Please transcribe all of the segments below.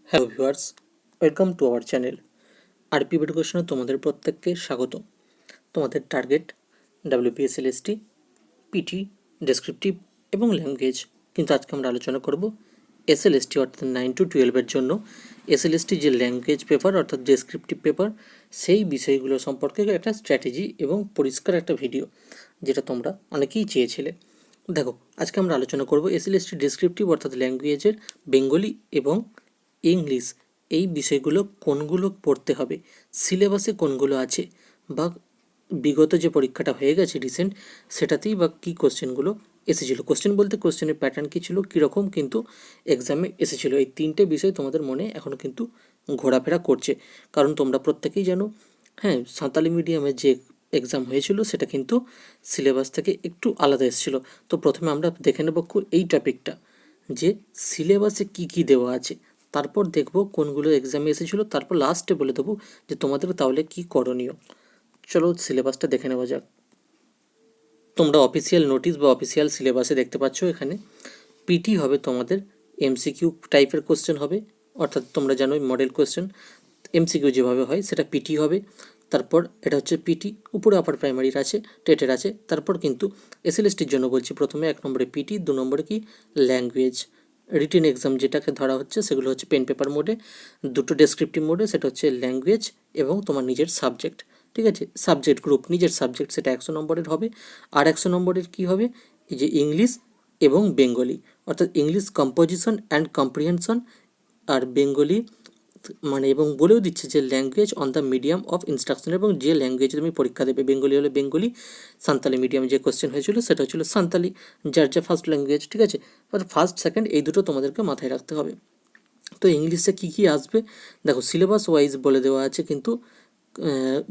Hello viewers, welcome to our channel. RP এডুকেশনে তোমাদের প্রত্যেককে স্বাগত। তোমাদের টার্গেট WPSLST, পিটি, ডেসক্রিপটিভ এবং ল্যাঙ্গুয়েজ। কিন্তু আজকে আমরা আলোচনা করব SLST অর্থাৎ 9 to 12 জন্য SLST যে ল্যাঙ্গুয়েজ পেপার অর্থাৎ ডেসক্রিপটিভ পেপার, সেই বিষয়গুলো সম্পর্কে একটা স্ট্র্যাটেজি এবং পরিষ্কার একটা ভিডিও, যেটা তোমরা অনেকেই চেয়েছিলে। দেখো, আজকে আমরা আলোচনা করব SLST ডেসক্রিপটিভ অর্থাৎ ল্যাঙ্গুয়েজের বেঙ্গলি এবং ইংলিশ এই বিষয়গুলো কোনগুলো পড়তে হবে, সিলেবাসে কোনগুলো আছে, বা বিগত যে পরীক্ষাটা হয়ে গেছে রিসেন্ট, সেটাতেই বা কী কোশ্চেনগুলো এসেছিলো। কোশ্চেন বলতে কোশ্চেনের প্যাটার্ন কী ছিল, কীরকম কিন্তু এক্সামে এসেছিলো, এই তিনটে বিষয় তোমাদের মনে এখনও কিন্তু ঘোরাফেরা করছে। কারণ তোমরা প্রত্যেকেই জানো, হ্যাঁ, সাঁওতালি মিডিয়ামের যে এক্সাম হয়েছিল সেটা কিন্তু সিলেবাস থেকে একটু আলাদা এসেছিলো। তো প্রথমে আমরা দেখে নেব এই টপিকটা, যে সিলেবাসে কি কি দেওয়া আছে, তারপর দেখব কোনগুলো এক্সামে এসেছিলো, তারপর লাস্টে বলে দেবো যে তোমাদের তাহলে কি করণীয়। চলো সিলেবাসটা দেখে নেওয়া যাক। তোমরা অফিসিয়াল নোটিশ বা অফিসিয়াল সিলেবাসে দেখতে পাচ্ছ এখানে পিটি হবে তোমাদের MCQ টাইপের কোশ্চেন হবে, অর্থাৎ তোমরা জানোই মডেল কোশ্চেন MCQ যেভাবে হয় সেটা পিটি হবে। তারপর এটা হচ্ছে পিটি, উপরে আপার প্রাইমারির আছে, টেটের আছে। তারপর কিন্তু SLSTর জন্য বলছি, প্রথমে 1 নম্বরে পিটি, 2 নম্বরে কি ল্যাঙ্গুয়েজ। রিটেন এক্সাম যেটাকে ধরা হচ্ছে সেগুলো হচ্ছে পেন পেপার মোডে, দুটো ডেসক্রিপটিভ মোডে, সেটা হচ্ছে ল্যাঙ্গুয়েজ এবং তোমার নিজের সাবজেক্ট। ঠিক আছে, সাবজেক্ট গ্রুপ নিজের সাবজেক্ট সেটা 100 নম্বরের হবে। আর 100 নম্বরের কী হবে, এই যে ইংলিশ এবং বেঙ্গলি, অর্থাৎ ইংলিশ কম্পোজিশন অ্যান্ড কম্প্রিহেনশন, আর বেঙ্গলি মানে এবং বলেও দিচ্ছে যে language on the medium of instruction, এবং যে ল্যাঙ্গুয়েজে তুমি পরীক্ষা দেবে, বেঙ্গলি হলে বেঙ্গলি, সাঁওতালি মিডিয়াম যে কোশ্চেন হয়েছিল সেটা হচ্ছিল সাঁওতালি, যার যা ফার্স্ট ল্যাঙ্গুয়েজ। ঠিক আছে, ফার্স্ট সেকেন্ড এই দুটো তোমাদেরকে মাথায় রাখতে হবে। তো ইংলিশে কী কী আসবে দেখো, সিলেবাস ওয়াইজ বলে দেওয়া আছে কিন্তু,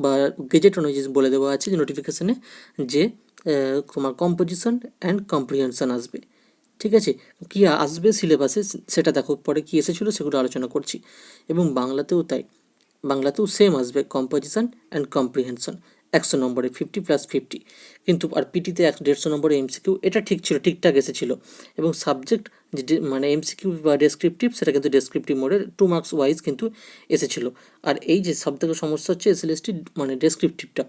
বা গেজেট অনুযায়ী বলে দেওয়া আছে যে নোটিফিকেশানে, যে তোমার কম্পোজিশন অ্যান্ড কম্প্রিহেনশন আসবে। ঠিক আছে, কী আসবে সিলেবাসে সেটা দেখো, পরে কী এসেছিলো সেগুলো আলোচনা করছি। এবং বাংলাতেও তাই, বাংলাতেও সেম আসবে কম্পোজিশন অ্যান্ড কম্প্রিহেনশন 100 নম্বরে 50+50। কিন্তু আর পিটিতে 150 নম্বরে MCQ, এটা ঠিক ছিল, ঠিকঠাক এসেছিলো। এবং সাবজেক্ট যে মানে MCQ বা ডেসক্রিপটিভ, সেটা কিন্তু ডেসক্রিপটিভ মোডের 2 মার্কস ওয়াইজ কিন্তু এসেছিলো। আর এই যে সবথেকে সমস্যা হচ্ছে SLST মানে ডেসক্রিপটিভটা,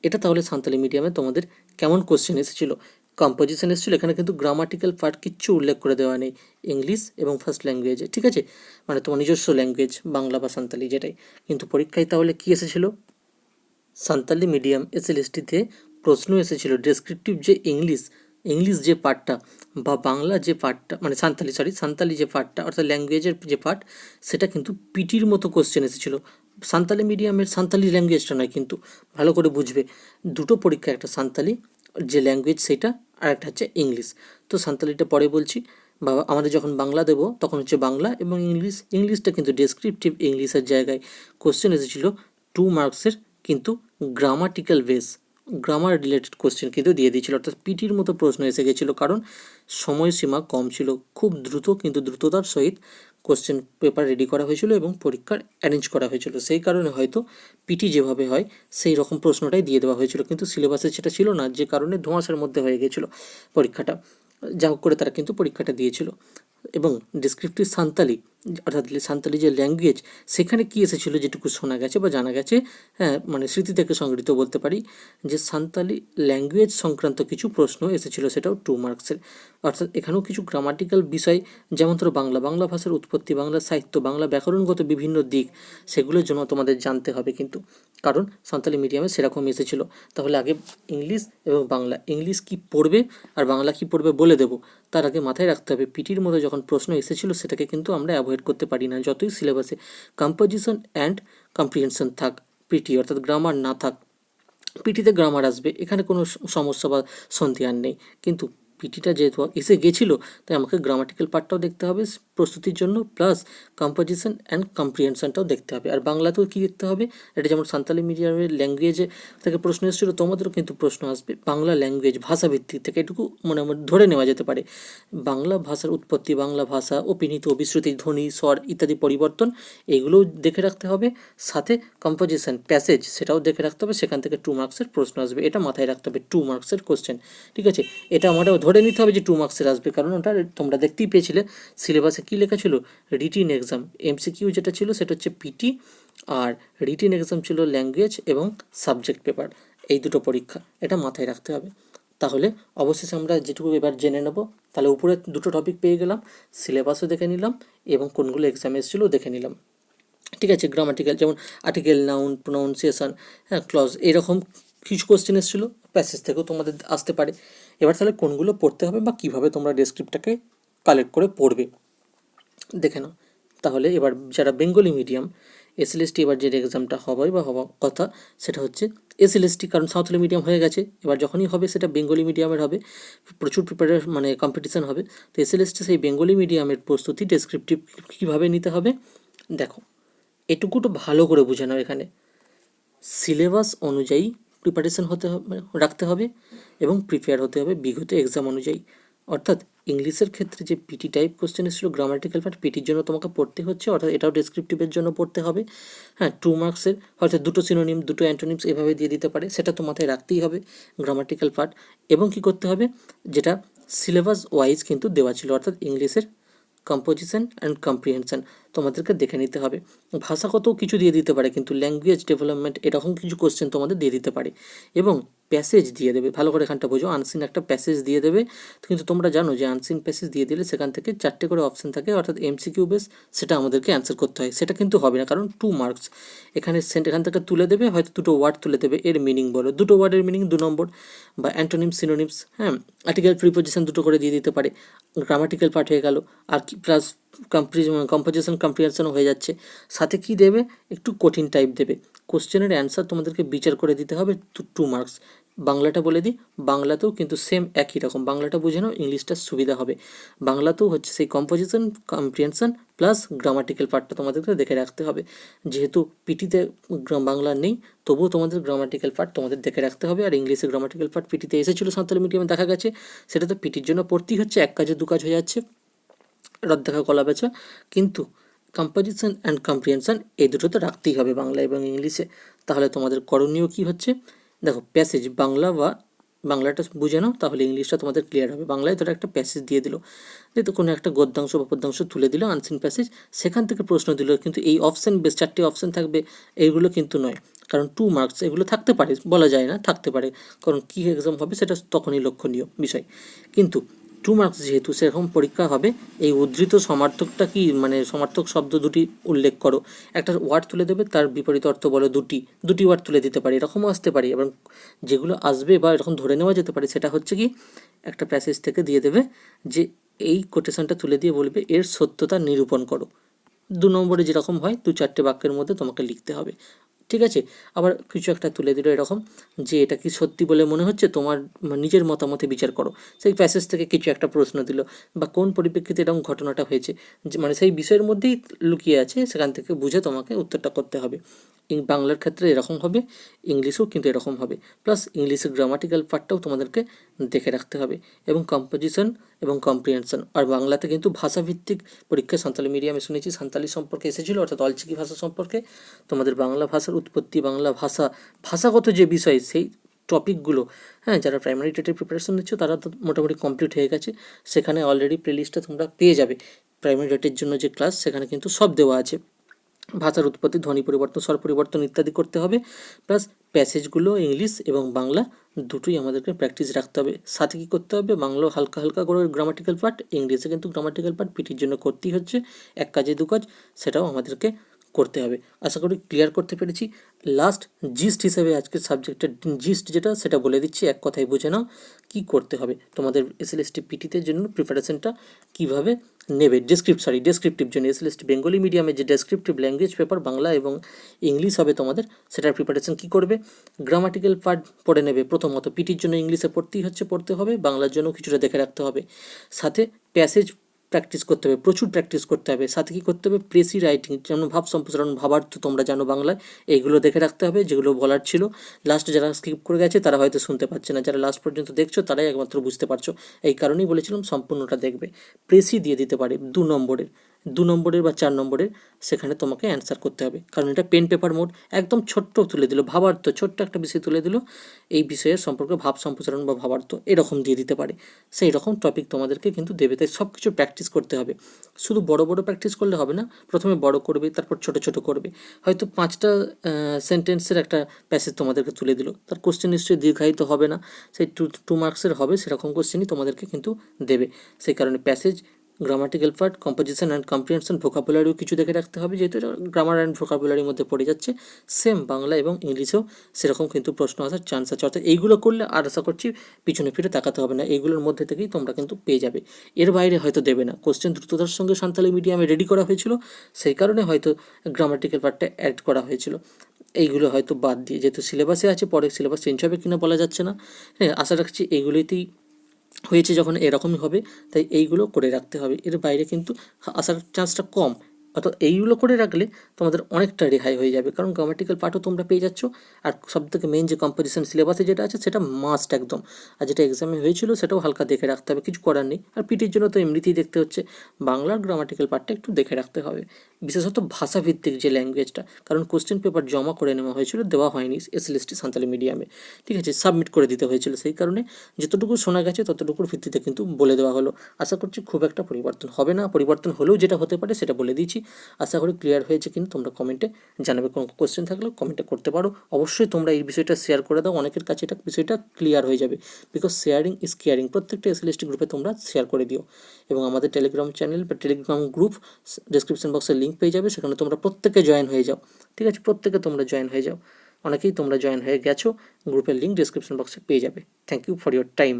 এটা তাহলে সাঁওতালি মিডিয়ামে তোমাদের কেমন কোশ্চেন এসেছিলো। কম্পোজিশন এসেছিলো, এখানে কিন্তু গ্রামাটিক্যাল পার্ট কিচ্ছু উল্লেখ করে দেওয়া নেই ইংলিশ এবং ফার্স্ট ল্যাঙ্গুয়েজে। ঠিক আছে, মানে তোমার নিজস্ব ল্যাঙ্গুয়েজ বাংলা বা সাঁওতালি যেটাই। কিন্তু পরীক্ষায় তাহলে কী এসেছিলো, সাঁওতালি মিডিয়াম SLSTতে প্রশ্ন এসেছিলো ডেসক্রিপটিভ যে ইংলিশ যে পার্টটা, বা বাংলা যে পার্টটা, মানে সাঁওতালি যে পার্টটা অর্থাৎ ল্যাঙ্গুয়েজের যে পার্ট, সেটা কিন্তু পিটির মতো কোশ্চেন এসেছিলো। সাঁওতালি মিডিয়ামের সাঁওতালি ল্যাঙ্গুয়েজটা নয়, কিন্তু ভালো করে বুঝবে, দুটো পরীক্ষা, একটা সাঁওতালি যে ল্যাঙ্গুয়েজ সেটা, আর একটা হচ্ছে ইংলিশ। তো সাঁওতালিটা পরে বলছি, বা আমাদের যখন বাংলা দেবো তখন হচ্ছে বাংলা এবং ইংলিশটা কিন্তু ডেসক্রিপটিভ ইংলিশের জায়গায় কোশ্চেন এসেছিলো 2 মার্কসের, কিন্তু grammatical base, grammar related question কিন্তু দিয়ে দিয়েছিল, অর্থাৎ পিটির মতো প্রশ্ন এসে গেছিলো। কারণ সময়সীমা কম ছিল, খুব দ্রুত কিন্তু দ্রুততার সহিত কোশ্চেন পেপার রেডি করা হয়েছিল এবং পরীক্ষার অ্যারেঞ্জ করা হয়েছিল। সেই কারণে হয়তো পিটি যেভাবে হয় সেই রকম প্রশ্নটাই দিয়ে দেওয়া হয়েছিল, কিন্তু সিলেবাসে সেটা ছিল না, যে কারণে ধোঁয়াশার মধ্যে হয়ে গেছিলো পরীক্ষাটা। যা হোক করে তারা কিন্তু পরীক্ষাটা দিয়েছিল। এবং ডেসক্রিপটিভ সাঁওতালি অর্থাৎ সাঁওতালি যে ল্যাঙ্গুয়েজ, সেখানে কী এসেছিলো যেটুকু শোনা গেছে বা জানা গেছে, হ্যাঁ, মানে স্মৃতি থেকে সংগৃহীত বলতে পারি, যে সাঁওতালি ল্যাঙ্গুয়েজ সংক্রান্ত কিছু প্রশ্ন এসেছিলো, সেটাও 2 মার্কসের। অর্থাৎ এখানেও কিছু গ্রামাটিক্যাল বিষয়, যেমন ধরো বাংলা ভাষার উৎপত্তি, বাংলা সাহিত্য, বাংলা ব্যাকরণগত বিভিন্ন দিক, সেগুলোর জন্য তোমাদের জানতে হবে কিন্তু, কারণ সাঁওতালি মিডিয়ামে সেরকম এসেছিলো। তাহলে আগে ইংলিশ এবং বাংলা, ইংলিশ কী পড়বে আর বাংলা কী পড়বে বলে দেবো, তার আগে মাথায় রাখতে হবে পিটির মধ্যে যখন প্রশ্ন এসেছিলো সেটাকে কিন্তু আমরা অ্যাভয়েড করতে পারি না, যতই সিলেবাসে কম্পোজিশন অ্যান্ড কম্প্রিহেনশন থাক, পিটি অর্থাৎ গ্রামার না থাক। পিটিতে গ্রামার আসবে, এখানে কোনো সমস্যা বা সন্দেহ আর নেই, কিন্তু পিটিটা যেহেতু এসে গেছিলো, তাই আমাকে গ্রামাটিক্যাল পার্টটাও দেখতে হবে প্রস্তুতির জন্য, প্লাস কম্পোজিশন অ্যান্ড কম্প্রিহেনশনটাও দেখতে হবে। আর বাংলাতেও কী দেখতে হবে, এটা যেমন সাঁওতালি মিডিয়ামের ল্যাঙ্গুয়েজে থেকে প্রশ্ন এসেছিলো, তোমাদেরও কিন্তু প্রশ্ন আসবে বাংলা ল্যাঙ্গুয়েজ ভাষাভিত্তিক থেকে, এটুকু মানে আমার ধরে নেওয়া যেতে পারে। বাংলা ভাষার উৎপত্তি, বাংলা ভাষা, অপিনিত, অবিশ্রুতি, ধ্বনি, স্বর ইত্যাদি পরিবর্তন, এগুলোও দেখে রাখতে হবে। সাথে কম্পোজিশন প্যাসেজ সেটাও দেখে রাখতে হবে, সেখান থেকে 2 মার্কসের প্রশ্ন আসবে, এটা মাথায় রাখতে হবে, 2 মার্কসের কোশ্চেন। ঠিক আছে, এটা আমারও ধরে নিতে হবে যে 2 মার্কসের আসবে, কারণ ওটা তোমরা দেখতেই পেয়েছিলে সিলেবাসে কী লেখা ছিল, রিটিন এক্সাম। এমসিকিউ যেটা ছিল সেটা হচ্ছে পিটি, আর রিটিন এক্সাম ছিল ল্যাঙ্গুয়েজ এবং সাবজেক্ট পেপার, এই দুটো পরীক্ষা, এটা মাথায় রাখতে হবে। তাহলে অবশেষে আমরা যেটুকু এবার জেনে নেব, তাহলে উপরে দুটো টপিক পেয়ে গেলাম, সিলেবাসও দেখে নিলাম এবং কোনগুলো এক্সাম এসেছিলো দেখে নিলাম। ঠিক আছে, গ্রামাটিক্যাল যেমন আর্টিকেল, নাউন, প্রোনাউন্সিয়েশন, হ্যাঁ, ক্লজ, এরকম কিছু কোশ্চেন এসেছিলো, প্যাসেজ থেকেও তোমাদের আসতে পারে। এবার তাহলে কোনগুলো পড়তে হবে বা কীভাবে তোমরা ডেসক্রিপ্টটাকে কালেক্ট করে পড়বে দেখে নাও। তাহলে এবার যারা বেঙ্গলি মিডিয়াম, এসএলএসটি এবার যে এক্সামটা হবে বা হওয়ার কথা সেটা হচ্ছে এসএলএসটি, কারণ সাঁওতালি মিডিয়াম হয়ে গেছে, এবার যখনই হবে সেটা বেঙ্গলি মিডিয়ামের হবে, প্রচুর মানে কম্পিটিশান হবে। তো এসএলএসটি সেই বেঙ্গলি মিডিয়ামের প্রস্তুতি ডেসক্রিপটিভ কীভাবে নিতে হবে দেখো, এটুকু তো ভালো করে বুঝে নাও। এখানে সিলেবাস অনুযায়ী প্রিপারেশন হতে হবে, রাখতে হবে এবং প্রিপেয়ার হতে হবে বিগত এক্সাম অনুযায়ী। অর্থাৎ ইংলিশের ক্ষেত্রে যে পিটি টাইপ কোশ্চেন এসেছিলো গ্রামাটিক্যাল পার্ট, পিটির জন্য তোমাকে পড়তে হচ্ছে, অর্থাৎ এটাও ডেসক্রিপটিভের জন্য পড়তে হবে। হ্যাঁ, 2 মার্কসের হয়তো দুটো সিনোনিম, দুটো অ্যান্টোনিমস এভাবে দিয়ে দিতে পারে, সেটা তো মাথায় রাখতেই হবে গ্রামাটিক্যাল পার্ট। এবং কি করতে হবে, যেটা সিলেবাস ওয়াইজ কিন্তু দেওয়া ছিল, অর্থাৎ ইংলিশের কম্পোজিশন অ্যান্ড কম্প্রিহেনশন তোমাদেরকে দেখে নিতে হবে। ভাষাগতও কিছু দিয়ে দিতে পারে, কিন্তু ল্যাঙ্গুয়েজ ডেভেলপমেন্ট এরকম কিছু কোশ্চেন তোমাদের দিয়ে দিতে পারে। এবং প্যাসেজ দিয়ে দেবে, ভালো করে এখানটা বোঝো, আনসিন একটা প্যাসেজ দিয়ে দেবে। কিন্তু তোমরা জানো যে আনসিন প্যাসেজ দিয়ে দিলে সেখান থেকে 4টে করে অপশান থাকে, অর্থাৎ এমসিকিউ বেস, সেটা আমাদেরকে অ্যান্সার করতে হয়। সেটা কিন্তু হবে না, কারণ 2 মার্কস। এখানে এখান থেকে তুলে দেবে, হয়তো দুটো ওয়ার্ড তুলে দেবে, এর মিনিং বলো, দুটো ওয়ার্ডের মিনিং 2 নম্বর, বা অ্যান্টোনিমস, সিনোনিমস, হ্যাঁ, আর্টিকেল, প্রিপোজিশন দুটো করে দিয়ে দিতে পারে, গ্রামাটিক্যাল পার্ট হয়ে গেল, আর কি প্লাস কম্পোজিশন কম্প্রিহেনশনও হয়ে যাচ্ছে। সাথে কি দেবে, একটু কঠিন টাইপ দেবে, কোশ্চেনের অ্যান্সার তোমাদেরকে বিচার করে দিতে হবে 2 মার্কস। বাংলাটা বলে দিই, বাংলাতেও কিন্তু সেম একই রকম, বাংলাটা বুঝে নাও, ইংলিশটা সুবিধা হবে। বাংলাতেও হচ্ছে সেই কম্পোজিশন, কম্প্রিহেনশন প্লাস গ্রামাটিক্যাল পার্টটা তোমাদেরকে দেখে রাখতে হবে। যেহেতু পিটিতে বাংলা নেই, তবুও তোমাদের গ্রামাটিক্যাল পার্ট তোমাদের দেখে রাখতে হবে। আর ইংলিশে গ্রামাটিক্যাল পার্ট পিটিতে এসেছিলো সাঁওতালি মিডিয়ামে, দেখা গেছে সেটা তো পিটির জন্য পড়তেই হচ্ছে, এক কাজে 2 কাজ হয়ে যাচ্ছে, রদ দেখা কলা বেচা। কিন্তু কম্পোজিশন অ্যান্ড কম্প্রিহেনশন এই দুটো তো রাখতেই হবে বাংলা এবং ইংলিশে। তাহলে তোমাদের করণীয় কী হচ্ছে দেখো, প্যাসেজ বাংলা বা বাংলাটা বুঝে নাও, তাহলে ইংলিশটা তোমাদের ক্লিয়ার হবে। বাংলায় ধরো একটা প্যাসেজ দিয়ে দিল, যেহেতু কোনো একটা গদ্যাংশ বা পদ্যাংশ তুলে দিল আনসিন প্যাসেজ, সেখান থেকে প্রশ্ন দিল, কিন্তু এই অপশান বেশ 4টে অপশান থাকবে, এইগুলো কিন্তু নয়, কারণ 2 মার্কস এগুলো থাকতে পারে, বলা যায় না, থাকতে পারে, কারণ কী এক্সাম হবে সেটা তখনই লক্ষণীয় বিষয়। কিন্তু 2 মার্কস যেহেতু, সেরকম পরীক্ষা হবে, এই উদ্ধৃত সমার্থকটা কি, মানে সমার্থক শব্দ দুটি উল্লেখ করো, একটা ওয়ার্ড তুলে দেবে, তার বিপরীত অর্থ বলো, দুটি ওয়ার্ড তুলে দিতে পারি, এরকমও আসতে পারে। এবং যেগুলো আসবে বা এরকম ধরে নেওয়া যেতে পারে, সেটা হচ্ছে কি, একটা প্যাসেজ থেকে দিয়ে দেবে যে এই কোটেশনটা তুলে দিয়ে বলবে এর সত্যতা নিরূপণ করো। 2 নম্বরে যেরকম হয় 2-4টে বাক্যের মধ্যে তোমাকে লিখতে হবে, ঠিক আছে। আবার কিছু একটা তুলে দিল এরকম, যে এটা কি সত্যি বলে মনে হচ্ছে, তোমার নিজের মতামতে বিচার করো, সেই প্যাসেজ থেকে কিছু একটা প্রশ্ন দিল, বা কোন পরিপ্রেক্ষিতে এরকম ঘটনাটা হয়েছে, যে মানে সেই বিষয়ের মধ্যেই লুকিয়ে আছে, সেখান থেকে বুঝে তোমাকে উত্তরটা করতে হবে। বাংলার ক্ষেত্রে এরকম হবে, ইংলিশেও কিন্তু এরকম হবে, প্লাস ইংলিশের গ্রামাটিক্যাল পার্টটাও তোমাদেরকে দেখে রাখতে হবে, এবং কম্পোজিশন এবং কম্প্রিহেনশন। আর বাংলাতে কিন্তু ভাষাভিত্তিক পরীক্ষা, সাঁওতালি মিডিয়ামে শুনেছি সাঁওতালি সম্পর্কে এসেছিলো, অর্থাৎ অলচিকি ভাষা সম্পর্কে, তোমাদের বাংলা ভাষার উৎপত্তি, বাংলা ভাষাগত যে বিষয়, সেই টপিকগুলো, হ্যাঁ, যারা প্রাইমারি টেটের প্রিপারেশন নিচ্ছ তারা তো মোটামুটি কমপ্লিট হয়ে গেছে, সেখানে অলরেডি প্লেলিস্টটা তোমরা পেয়ে যাবে। প্রাইমারি টেটের জন্য যে ক্লাস, সেখানে কিন্তু সব দেওয়া আছে, ভাষার উৎপত্তি, ধ্বনি পরিবর্তন, স্বর পরিবর্তন ইত্যাদি করতে হবে, প্লাস প্যাসেজগুলো ইংলিশ এবং বাংলা দুটোই আমাদেরকে প্র্যাকটিস রাখতে হবে। সাথে কী করতে হবে, বাংলাও হালকা হালকা করে গ্রামাটিক্যাল পার্ট, ইংলিশে কিন্তু গ্রামাটিক্যাল পার্ট পিটির জন্য করতেই হচ্ছে, এক কাজে 2 কাজ, সেটাও আমাদেরকে করতে হবে। আশা করি ক্লিয়ার করতে পেরেছি। লাস্ট জিস্ট হিসেবে আজকের সাবজেক্টের জিস্ট যেটা, সেটা বলে দিচ্ছি, এক কথায় বুঝে নাও কী করতে হবে তোমাদের এসএলএসটি পিটিতে জন্য প্রিপারেশনটা কীভাবে নেবে। ডেসক্রিপটিভ জন্য এসএলএসটি বেঙ্গলি মিডিয়ামে যে ডেসক্রিপটিভ ল্যাঙ্গুয়েজ পেপার বাংলা এবং ইংলিশ হবে তোমাদের, সেটার প্রিপারেশন কী করবে, গ্রামাটিক্যাল পার্ট পড়ে নেবে প্রথমত, পিটির জন্য ইংলিশে পড়তে হবে, বাংলার জন্য কিছুটা দেখে রাখতে হবে, সাথে প্যাসেজ প্র্যাকটিস করতে হবে, প্রচুর প্র্যাকটিস করতে হবে, সাথে কী করতে হবে, প্রেসি রাইটিং, যেমন ভাব সম্প্রসারণ, ভাবার্থ তোমরা জানো বাংলায়, এইগুলো দেখে রাখতে হবে, যেগুলো বলার ছিল। লাস্ট যারা স্কিপ করে গেছে তারা হয়তো শুনতে পাচ্ছে না, যারা লাস্ট পর্যন্ত দেখছো তারাই একমাত্র বুঝতে পারছো, এই কারণেই বলেছিলাম সম্পূর্ণটা দেখবে। প্রেসি দিয়ে দিতে পারে 2 নম্বরের, নম্বরের বা 4 নম্বরের, সেখানে তোমাকে অ্যান্সার করতে হবে, কারণ এটা পেন পেপার মোড। একদম ছোট্ট তুলে দিল, ভাবার্থ, ছোট্ট একটা বিষয় তুলে দিল, এই বিষয়ের সম্পর্কে ভাব সম্প্রসারণ বা ভাবার্থ এরকম দিয়ে দিতে পারে। সেই রকম টপিক তোমাদেরকে কিন্তু দেবে, তাই সব কিছু প্র্যাকটিস করতে হবে। শুধু বড় বড় প্র্যাকটিস করলে হবে না, প্রথমে বড় করবে, তারপর ছোট ছোট করবে। হয়তো 5টা সেন্টেন্সের একটা প্যাসেজ তোমাদেরকে তুলে দিল, তার কোশ্চেন নিশ্চয়ই দীর্ঘায়িত হবে না, সেই টু মার্কসের হবে, সেরকম কোশ্চেনই তোমাদেরকে কিন্তু দেবে। সেই কারণে passage, grammatical part, composition and comprehension, ভোকাবুলারিও কিছু দেখে রাখতে হবে, যেহেতু এটা গ্রামার অ্যান্ড ভোকাবুলারির মধ্যে পড়ে যাচ্ছে। সেম বাংলা এবং ইংলিশেও সেরকম কিন্তু প্রশ্ন আসার চান্স আছে। অর্থাৎ এইগুলো করলে আর আশা করছি পিছনে ফিরে তাকাতে হবে না, এইগুলোর মধ্যে থেকেই তোমরা কিন্তু পেয়ে যাবে। এর বাইরে হয়তো দেবে না। কোশ্চেন দ্রুততার সঙ্গে সাঁওতালি মিডিয়ামে রেডি করা হয়েছিল, সেই কারণে হয়তো গ্রামাটিক্যাল পার্টটা অ্যাড করা হয়েছিল। এইগুলো হয়তো বাদ দিয়ে, যেহেতু সিলেবাসে আছে, পরে সিলেবাস চেঞ্জ হবে কিনা বলা যাচ্ছে না। হ্যাঁ, আশা রাখছি এইগুলোতেই হয়েছে, যখন এরকমই হবে, তাই এইগুলো করে রাখতে হবে। এর বাইরে কিন্তু আসার চান্সটা কম। অর্থাৎ এইগুলো করে রাখলে তোমাদের অনেকটা রেহাই হয়ে যাবে, কারণ গ্রামাটিক্যাল পার্টও তোমরা পেয়ে যাচ্ছ, আর সবথেকে মেন যে কম্পোজিশন সিলেবাসে যেটা আছে সেটা মাস্ট একদম, আর যেটা এক্সামে হয়েছিল সেটাও হালকা দেখে রাখতে হবে, কিছু করার নেই। আর পিটির জন্য তো এমনিতেই দেখতে হচ্ছে, বাংলার গ্রামাটিক্যাল পার্টটা একটু দেখে রাখতে হবে, বিশেষত ভাষাভিত্তিক যে ল্যাঙ্গুয়েজটা, কারণ কোশ্চেন পেপার জমা করে নেওয়া হয়েছিল, দেওয়া হয়নি এসএলএসটি সাঁওতালি মিডিয়ামে, ঠিক আছে, সাবমিট করে দিতে হয়েছিল। সেই কারণে যতটুকু শোনা গেছে ততটুকুর ভিত্তিতে কিন্তু বলে দেওয়া হলো। আশা করছি খুব একটা পরিবর্তন হবে না, পরিবর্তন হলেও যেটা হতে পারে সেটা বলে দিয়েছি। আশা করি ক্লিয়ার হয়েছে, কিন্তু তোমরা কমেন্টে জানাবে, কোনো কোশ্চেন থাকলেও কমেন্টে করতে পারো। অবশ্যই তোমরা এই বিষয়টা শেয়ার করে দাও, অনেকের কাছে এটা বিষয়টা ক্লিয়ার হয়ে যাবে, বিকজ শেয়ারিং ইজ কেয়ারিং। প্রত্যেকটা এসএলএসটি গ্রুপে তোমরা শেয়ার করে দিও, এবং আমাদের টেলিগ্রাম চ্যানেল বা টেলিগ্রাম গ্রুপ ডেসক্রিপশন বক্সে লিঙ্ক পেয়ে যাবে, সেখানে তোমরা প্রত্যেকে জয়েন হয়ে যাও, ঠিক আছে, প্রত্যেকে তোমরা জয়েন হয়ে যাও। অনেকেই তোমরা জয়েন হয়ে গেছো, গ্রুপের লিঙ্ক ডেসক্রিপশন বক্সে পেয়ে যাবে। Thank you for your time.